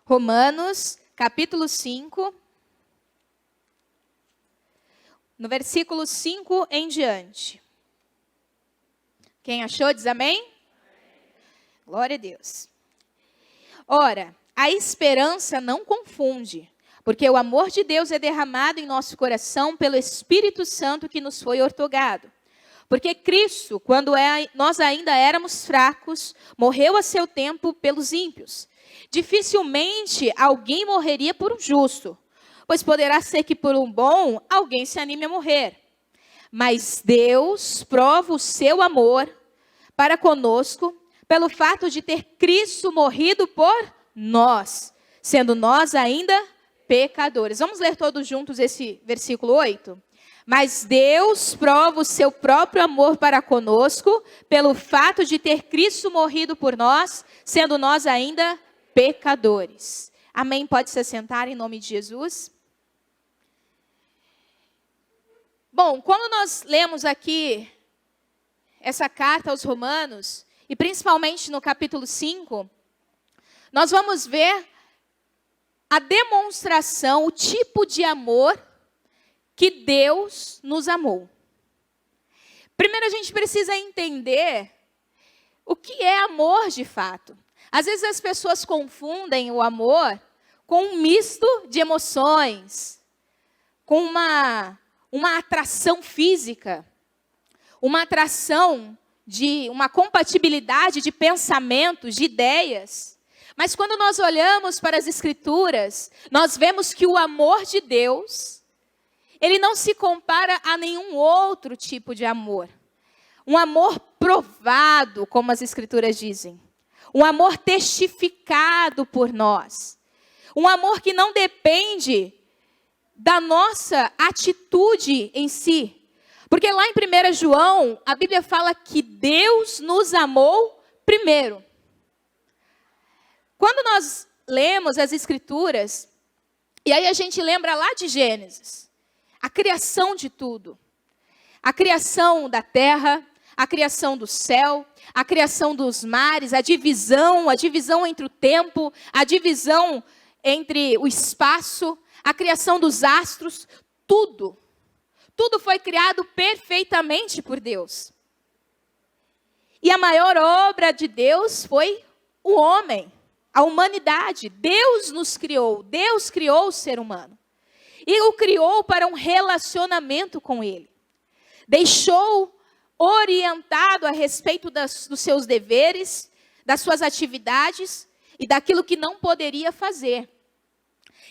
Romanos, capítulo 5, no versículo 5 em diante. Quem achou, diz amém? Glória a Deus. Ora, a esperança não confunde, porque o amor de Deus é derramado em nosso coração pelo Espírito Santo que nos foi outorgado. Porque Cristo, quando nós ainda éramos fracos, morreu a seu tempo pelos ímpios. Dificilmente alguém morreria por um justo, pois poderá ser que por um bom alguém se anime a morrer. Mas Deus prova o seu amor para conosco pelo fato de ter Cristo morrido por nós, sendo nós ainda pecadores. Vamos ler todos juntos esse versículo 8? Mas Deus prova o seu próprio amor para conosco pelo fato de ter Cristo morrido por nós, sendo nós ainda pecadores. Amém? Pode se assentar em nome de Jesus. Bom, quando nós lemos aqui essa carta aos Romanos, e principalmente no capítulo 5, nós vamos ver a demonstração, o tipo de amor que Deus nos amou. Primeiro a gente precisa entender o que é amor de fato. Às vezes as pessoas confundem o amor com um misto de emoções, com uma atração física, uma atração de uma compatibilidade de pensamentos, de ideias. Mas quando nós olhamos para as Escrituras, nós vemos que o amor de Deus, ele não se compara a nenhum outro tipo de amor. Um amor provado, como as Escrituras dizem. Um amor testificado por nós. Um amor que não depende da nossa atitude em si. Porque lá em 1 João, a Bíblia fala que Deus nos amou primeiro. Quando nós lemos as Escrituras, e aí a gente lembra lá de Gênesis, a criação de tudo. A criação da terra, a criação do céu, a criação dos mares, a divisão entre o tempo, a divisão entre o espaço, a criação dos astros, tudo. Tudo foi criado perfeitamente por Deus. E a maior obra de Deus foi o homem, a humanidade. Deus nos criou, Deus criou o ser humano. E o criou para um relacionamento com ele. Deixou orientado a respeito dos seus deveres, das suas atividades e daquilo que não poderia fazer.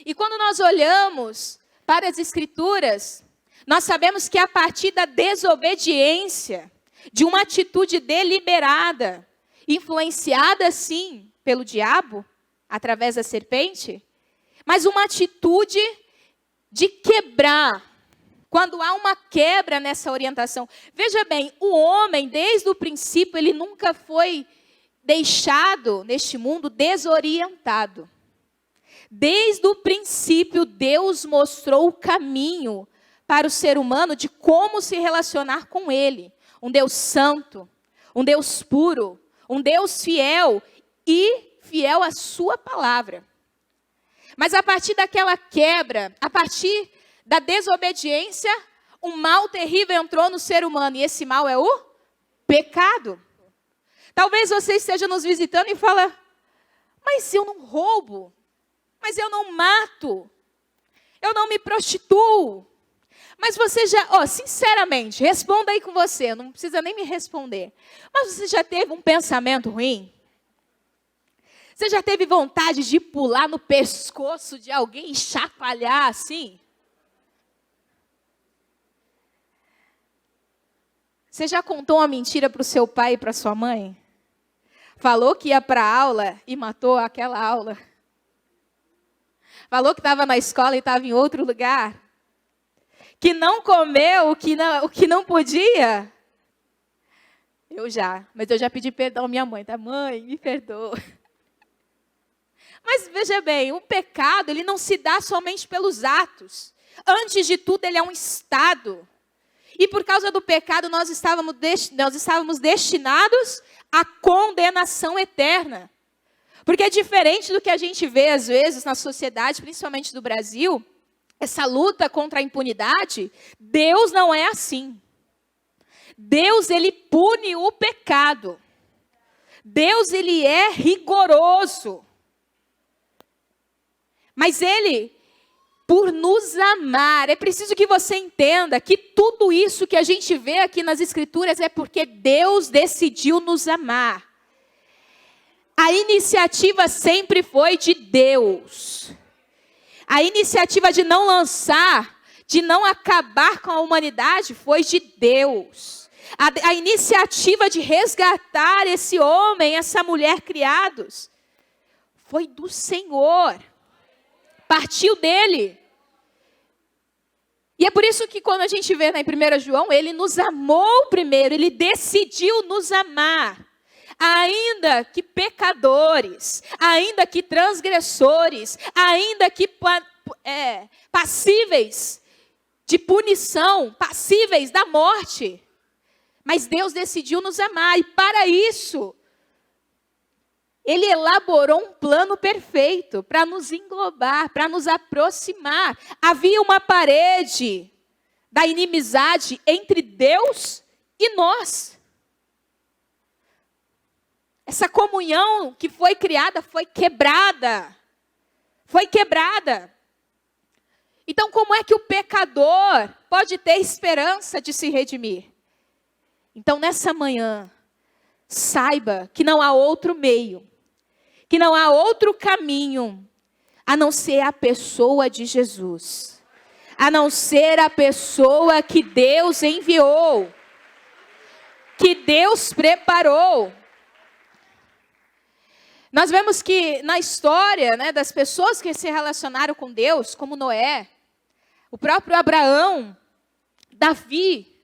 E quando nós olhamos para as Escrituras, nós sabemos que a partir da desobediência, de uma atitude deliberada, influenciada sim pelo diabo, através da serpente, mas uma atitude de quebrar, quando há uma quebra nessa orientação. Veja bem, o homem, desde o princípio, ele nunca foi deixado neste mundo desorientado. Desde o princípio, Deus mostrou o caminho para o ser humano de como se relacionar com ele. Um Deus santo, um Deus puro, um Deus fiel e fiel à sua palavra. Mas a partir daquela quebra, a partir da desobediência, um mal terrível entrou no ser humano. E esse mal é o pecado. Talvez você esteja nos visitando e fala, mas eu não roubo, mas eu não mato, eu não me prostituo. Mas você já, sinceramente, responda aí com você, não precisa nem me responder. Mas você já teve um pensamento ruim? Você já teve vontade de pular no pescoço de alguém e chacoalhar assim? Você já contou uma mentira para o seu pai e para sua mãe? Falou que ia para a aula e matou aquela aula. Falou que estava na escola e estava em outro lugar. Que não comeu o que não podia. Mas eu já pedi perdão à minha mãe, tá? Mãe, me perdoa. Mas veja bem, o pecado, ele não se dá somente pelos atos. Antes de tudo, ele é um estado. E por causa do pecado, nós estávamos destinados à condenação eterna. Porque é diferente do que a gente vê às vezes na sociedade, principalmente do Brasil, essa luta contra a impunidade. Deus não é assim. Deus, ele pune o pecado. Deus, ele é rigoroso. Mas ele, por nos amar, é preciso que você entenda que tudo isso que a gente vê aqui nas Escrituras é porque Deus decidiu nos amar. A iniciativa sempre foi de Deus. A iniciativa de não lançar, de não acabar com a humanidade foi de Deus. A iniciativa de resgatar esse homem, essa mulher criados, foi do Senhor. Partiu dele. E é por isso que quando a gente vê em 1 João, ele nos amou primeiro, ele decidiu nos amar. Ainda que pecadores, ainda que transgressores, ainda que passíveis de punição, passíveis da morte. Mas Deus decidiu nos amar, e para isso, ele elaborou um plano perfeito para nos englobar, para nos aproximar. Havia uma parede da inimizade entre Deus e nós. Essa comunhão que foi criada foi quebrada. Foi quebrada. Então, como é que o pecador pode ter esperança de se redimir? Então, nessa manhã, saiba que não há outro meio, que não há outro caminho, a não ser a pessoa de Jesus. A não ser a pessoa que Deus enviou, que Deus preparou. Nós vemos que na história, das pessoas que se relacionaram com Deus, como Noé, o próprio Abraão, Davi,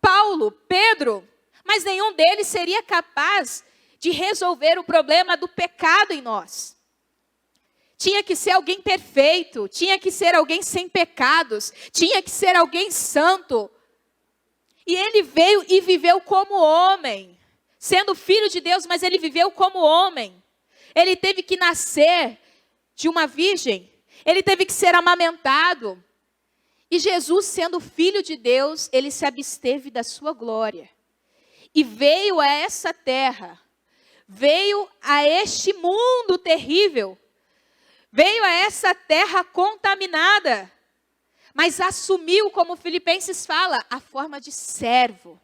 Paulo, Pedro, mas nenhum deles seria capaz de resolver o problema do pecado em nós. Tinha que ser alguém perfeito, tinha que ser alguém sem pecados, tinha que ser alguém santo. E ele veio e viveu como homem, sendo filho de Deus, mas ele viveu como homem. Ele teve que nascer de uma virgem, ele teve que ser amamentado. E Jesus, sendo filho de Deus, ele se absteve da sua glória. E veio a essa terra, veio a este mundo terrível, veio a essa terra contaminada, mas assumiu, como Filipenses fala, a forma de servo.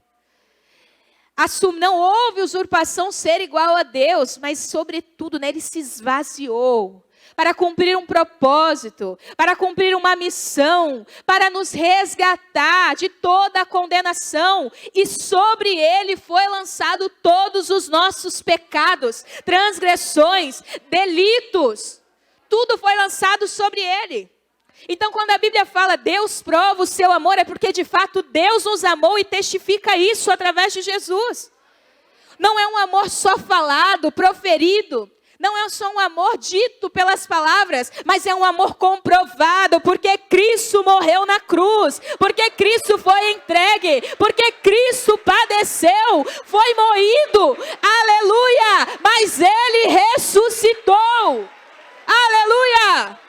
Não houve usurpação ser igual a Deus, mas sobretudo nele se esvaziou. Para cumprir um propósito, para cumprir uma missão, para nos resgatar de toda a condenação. E sobre ele foi lançado todos os nossos pecados, transgressões, delitos. Tudo foi lançado sobre ele. Então, quando a Bíblia fala Deus prova o seu amor, é porque de fato Deus nos amou e testifica isso através de Jesus. Não é um amor só falado, proferido. Não é só um amor dito pelas palavras, mas é um amor comprovado, porque Cristo morreu na cruz, porque Cristo foi entregue, porque Cristo padeceu, foi moído, aleluia, mas Ele ressuscitou, aleluia.